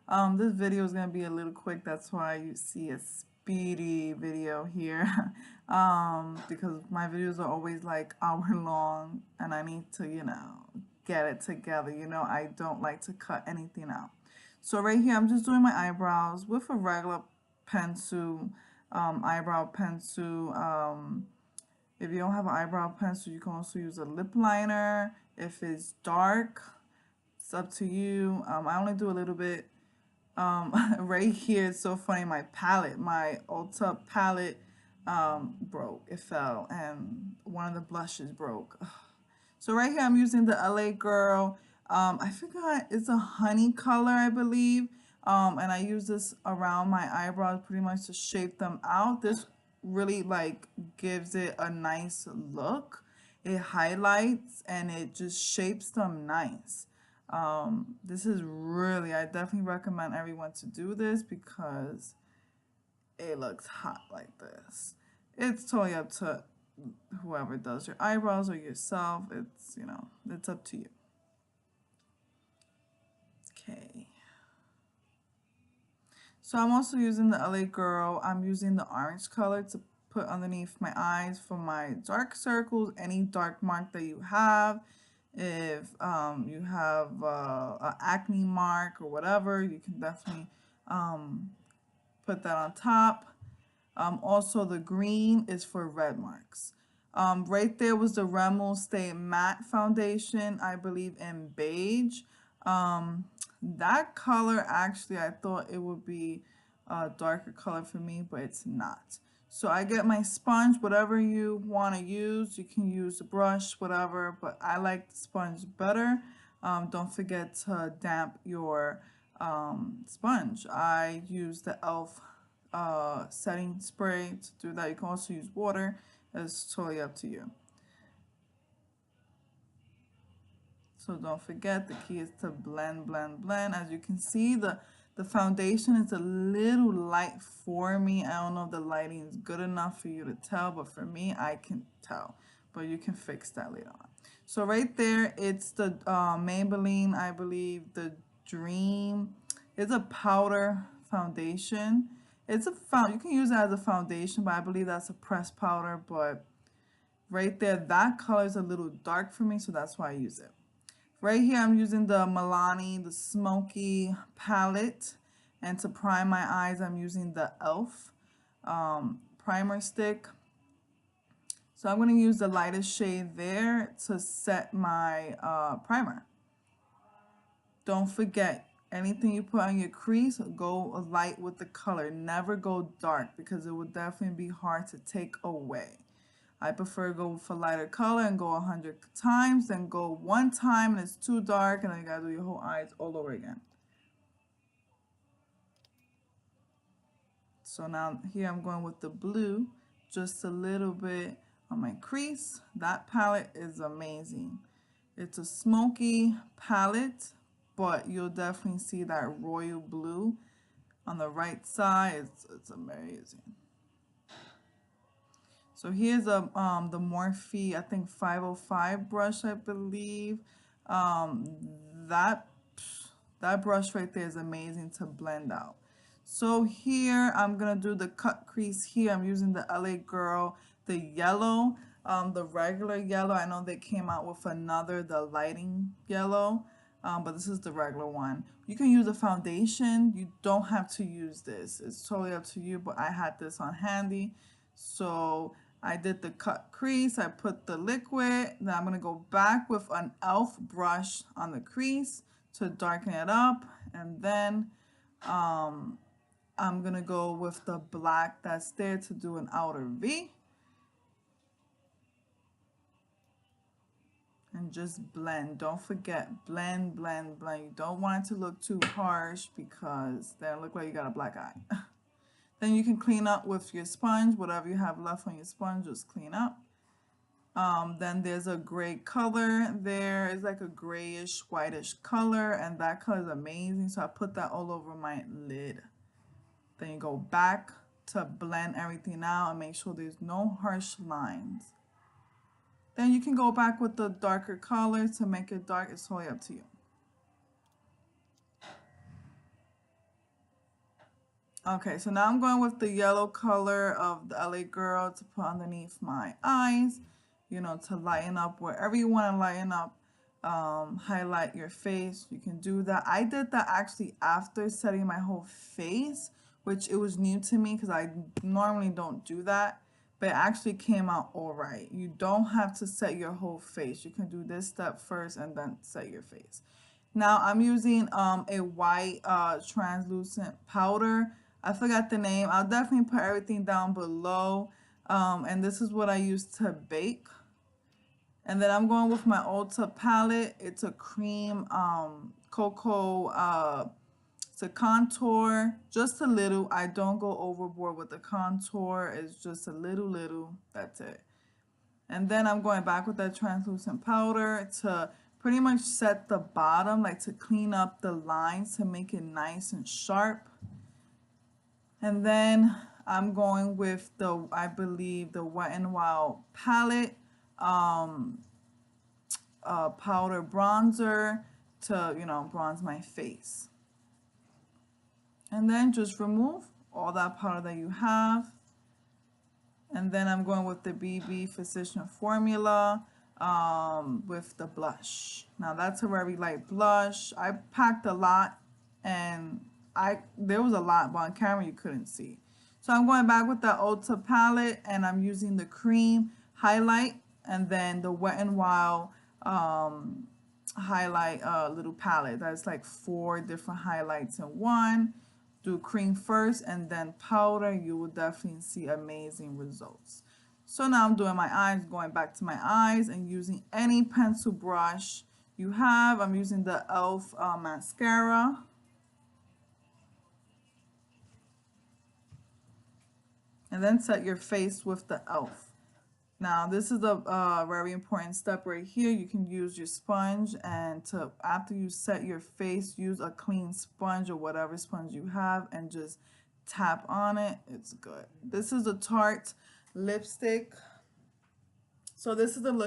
This video is gonna be a little quick. That's why you see a speedy video here. Because my videos are always like hour long, and I need to, get it together. I don't like to cut anything out. So right here, I'm just doing my eyebrows with a regular pencil, eyebrow pencil. If you don't have an eyebrow pencil, you can also use a lip liner. If it's dark, it's up to you. I only do a little bit. Right here, it's so funny. My palette, my Ulta palette, broke. It fell, and one of the blushes broke. So right here, I'm using the LA Girl. I forgot, it's a honey color, I believe. And I use this around my eyebrows pretty much to shape them out. This really like gives it a nice look. It highlights and it just shapes them nice. This is really, I definitely recommend everyone to do this because it looks hot like this. It's totally up to whoever does your eyebrows or yourself. It's up to you. Okay. So I'm also using the LA Girl. I'm using the orange color to put underneath my eyes for my dark circles, any dark mark that you have. If you have an acne mark or whatever, you can definitely put that on top. Also, the green is for red marks. Right there was the Rimmel Stay Matte Foundation, I believe in beige. That color, actually, I thought it would be a darker color for me, but it's not. So I get my sponge, whatever you want to use. You can use a brush, whatever, but I like the sponge better. Don't forget to damp your sponge. I use the e.l.f. Setting spray to do that. You can also use water. It's totally up to you. So don't forget, the key is to blend, blend, blend. As you can see, the foundation is a little light for me. I don't know if the lighting is good enough for you to tell, but for me, I can tell. But you can fix that later on. So right there, it's the Maybelline, I believe, the Dream. It's a powder foundation. You can use it as a foundation, but I believe that's a pressed powder. But right there, that color is a little dark for me, so that's why I use it. Right here, I'm using the Milani, the Smoky palette. And to prime my eyes, I'm using the e.l.f. Primer stick. So I'm going to use the lightest shade there to set my primer. Don't forget, anything you put on your crease, go light with the color. Never go dark because it would definitely be hard to take away. I prefer go for lighter color and go 100 times, then go one time and it's too dark, and then you gotta do your whole eyes all over again. So now here I'm going with the blue, just a little bit on my crease. That palette is amazing. It's a smoky palette, but you'll definitely see that royal blue on the right side. It's amazing. So here's the Morphe, I think 505 brush, I believe. That that brush right there is amazing to blend out. So here I'm gonna do the cut crease here. I'm using the LA Girl, the yellow, the regular yellow. I know they came out with another, the lighting yellow, but this is the regular one. You can use a foundation. You don't have to use this. It's totally up to you, but I had this on handy. So I did the cut crease, I put the liquid, then I'm gonna go back with an e.l.f. brush on the crease to darken it up, and then I'm gonna go with the black that's there to do an outer V. And just blend. Don't forget, blend, blend, blend. You don't want it to look too harsh because then it look like you got a black eye. Then you can clean up with your sponge. Whatever you have left on your sponge, just clean up. Then there's a gray color there. It's like a grayish, whitish color, and that color is amazing. So I put that all over my lid. Then you go back to blend everything out and make sure there's no harsh lines. Then you can go back with the darker color to make it dark. It's totally up to you. Okay, so now I'm going with the yellow color of the LA Girl to put underneath my eyes, you know, to lighten up wherever you want to lighten up, highlight your face. You can do that. I did that actually after setting my whole face, which it was new to me because I normally don't do that, but it actually came out all right. You don't have to set your whole face. You can do this step first and then set your face. Now I'm using a white translucent powder. I forgot the name. I'll definitely put everything down below. And this is what I use to bake. And then I'm going with my Ulta palette. It's a cream cocoa to contour, just a little. I don't go overboard with the contour. It's just a little. That's it. And then I'm going back with that translucent powder to pretty much set the bottom, like to clean up the lines to make it nice and sharp. And then I'm going with the, I believe, the Wet n Wild palette powder bronzer to, you know, bronze my face. And then just remove all that powder that you have. And then I'm going with the BB Physician Formula with the blush. Now that's a very light blush. I packed a lot and there was a lot, but on camera you couldn't see. So I'm going back with the Ulta palette and I'm using the cream highlight and then the Wet n Wild highlight little palette. That's like 4 different highlights in one. Do cream first and then powder. You will definitely see amazing results. So now I'm doing my eyes, going back to my eyes and using any pencil brush you have. I'm using the e.l.f. Mascara. And then set your face with the e.l.f. Now this is a very important step right here. You can use your sponge and after you set your face, use a clean sponge or whatever sponge you have and just tap on it. It's good. This is a Tarte lipstick. So this is the look